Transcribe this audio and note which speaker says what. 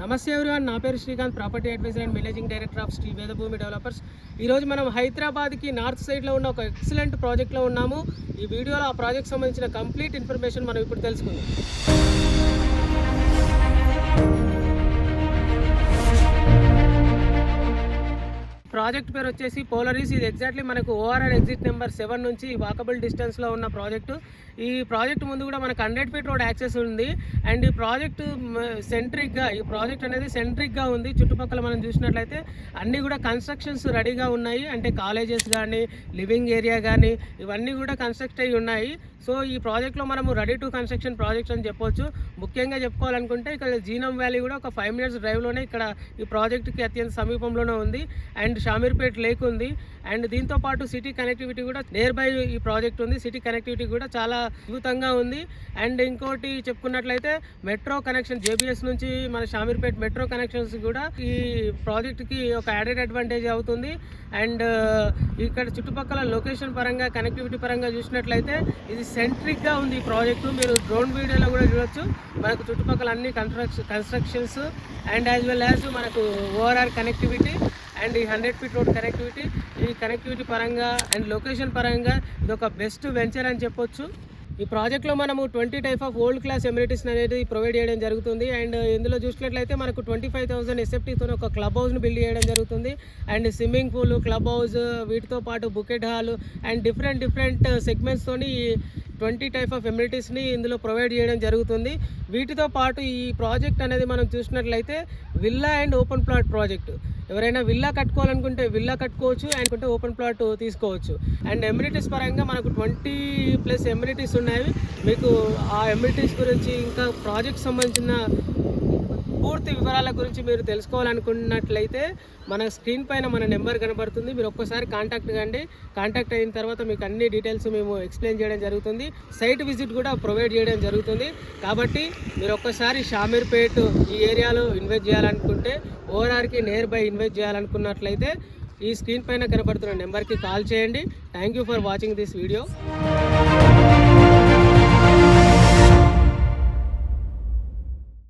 Speaker 1: నమస్తే ఎవరివన్, నా పేరు Srikanth, property advisor and managing director of Sri Vedabhoomi developers. ఈరోజు మనం హైదరాబాద్కి నార్త్ సైడ్లో ఉన్న ఒక ఎక్సలెంట్ ప్రాజెక్ట్లో ఉన్నాము. ఈ వీడియోలో ఆ ప్రాజెక్ట్ సంబంధించిన కంప్లీట్ ఇన్ఫర్మేషన్ మనం ఇప్పుడు తెలుసుకుందాం. ప్రాజెక్ట్ పేరు వచ్చేసి పోలరీస్. ఇది ఎగ్జాక్ట్లీ మనకు ఓఆర్ఆర్ ఎగ్జిట్ నెంబర్ 7 నుంచి వాకబుల్ డిస్టెన్స్లో ఉన్న ప్రాజెక్టు. ఈ ప్రాజెక్ట్ ముందు కూడా మనకు 100 ఫీట్ రోడ్ యాక్సెస్ ఉంది. అండ్ ఈ ప్రాజెక్టు ఈ ప్రాజెక్ట్ అనేది సెంట్రిక్గా ఉంది. చుట్టుపక్కల మనం చూసినట్లయితే అన్నీ కూడా కన్స్ట్రక్షన్స్ రెడీగా ఉన్నాయి. అంటే కాలేజెస్ కానీ, లివింగ్ ఏరియా కానీ ఇవన్నీ కూడా కన్స్ట్రక్ట్ అయ్యి ఉన్నాయి. సో ఈ ప్రాజెక్ట్లో మనము రెడీ టు కన్స్ట్రక్షన్ ప్రాజెక్ట్స్ అని చెప్పొచ్చు. ముఖ్యంగా చెప్పుకోవాలనుకుంటే ఇక్కడ జీనం వ్యాలీ కూడా ఒక 5 minutes డ్రైవ్లోనే ఇక్కడ ఈ ప్రాజెక్టుకి అత్యంత సమీపంలోనే ఉంది. అండ్ షామీర్పేట్ లేక్ ఉంది. అండ్ దీంతోపాటు సిటీ కనెక్టివిటీ కూడా నియర్ బై ఈ ప్రాజెక్ట్ ఉంది. సిటీ కనెక్టివిటీ కూడా చాలా అద్భుతంగా ఉంది. అండ్ ఇంకోటి చెప్పుకున్నట్లయితే మెట్రో కనెక్షన్, జేబీఎస్ నుంచి మన షామీర్పేట్ మెట్రో కనెక్షన్స్ కూడా ఈ ప్రాజెక్ట్కి ఒక యాడెడ్ అడ్వాంటేజ్ అవుతుంది. అండ్ ఇక్కడ చుట్టుపక్కల లొకేషన్ పరంగా, కనెక్టివిటీ పరంగా చూసినట్లయితే ఇది సెంట్రిక్గా ఉంది ఈ ప్రాజెక్టు. మీరు డ్రోన్ వీడియోలో కూడా చూడొచ్చు. మనకు చుట్టుపక్కల అన్ని constructions and as well as మనకు ఓఆర్ఆర్ కనెక్టివిటీ అండ్ ఈ 100 ఫీట్ రోడ్ కనెక్టివిటీ. ఈ కనెక్టివిటీ పరంగా అండ్ లొకేషన్ పరంగా ఇది ఒక బెస్ట్ వెంచర్ అని చెప్పొచ్చు. ఈ ప్రాజెక్ట్లో మనము 20 type of world class amenities అనేది ప్రొవైడ్ చేయడం జరుగుతుంది. అండ్ ఇందులో చూసినట్లయితే మనకు 25,000 SFTతో ఒక క్లబ్ హౌస్ను బిల్డ్ చేయడం జరుగుతుంది. And swimming pool, club house, వీటితో పాటు బుకెట్ హాల్ అండ్ డిఫరెంట్ సెగ్మెంట్స్తోని 20 టైప్ ఆఫ్ ఎమ్యూనిటీస్ని ఇందులో ప్రొవైడ్ చేయడం జరుగుతుంది. వీటితో పాటు ఈ ప్రాజెక్ట్ అనేది మనం చూసినట్లయితే villa and open plot project. ఎవరైనా విల్లా కట్టుకోవాలనుకుంటే విల్లా కట్టుకోవచ్చు, అనుకుంటే ఓపెన్ ప్లాట్ తీసుకోవచ్చు. అండ్ ఎమ్యూనిటీస్ పరంగా మనకు 20+ ఎమ్యూనిటీస్ ఉన్నాయి. మీకు ఆ ఎమ్యూనిటీస్ గురించి ఇంకా ప్రాజెక్ట్ సంబంధించిన పూర్తి వివరాల గురించి మీరు తెలుసుకోవాలనుకున్నట్లయితే మన స్క్రీన్ పైన మన నెంబర్ కనబడుతుంది. మీరు ఒక్కసారి కాంటాక్ట్ కండి. కాంటాక్ట్ అయిన తర్వాత మీకు అన్ని డీటెయిల్స్ మేము ఎక్స్ప్లెయిన్ చేయడం జరుగుతుంది. సైట్ విజిట్ కూడా ప్రొవైడ్ చేయడం జరుగుతుంది. కాబట్టి మీరు ఒక్కసారి షామీర్పేట్ ఈ ఏరియాలో ఇన్వెస్ట్ చేయాలనుకుంటే, ఓఆర్ఆర్కి నియర్ బై ఇన్వెస్ట్ చేయాలనుకున్నట్లయితే ఈ స్క్రీన్ పైన కనబడుతున్న నెంబర్కి కాల్ చేయండి. Thank you for watching this video.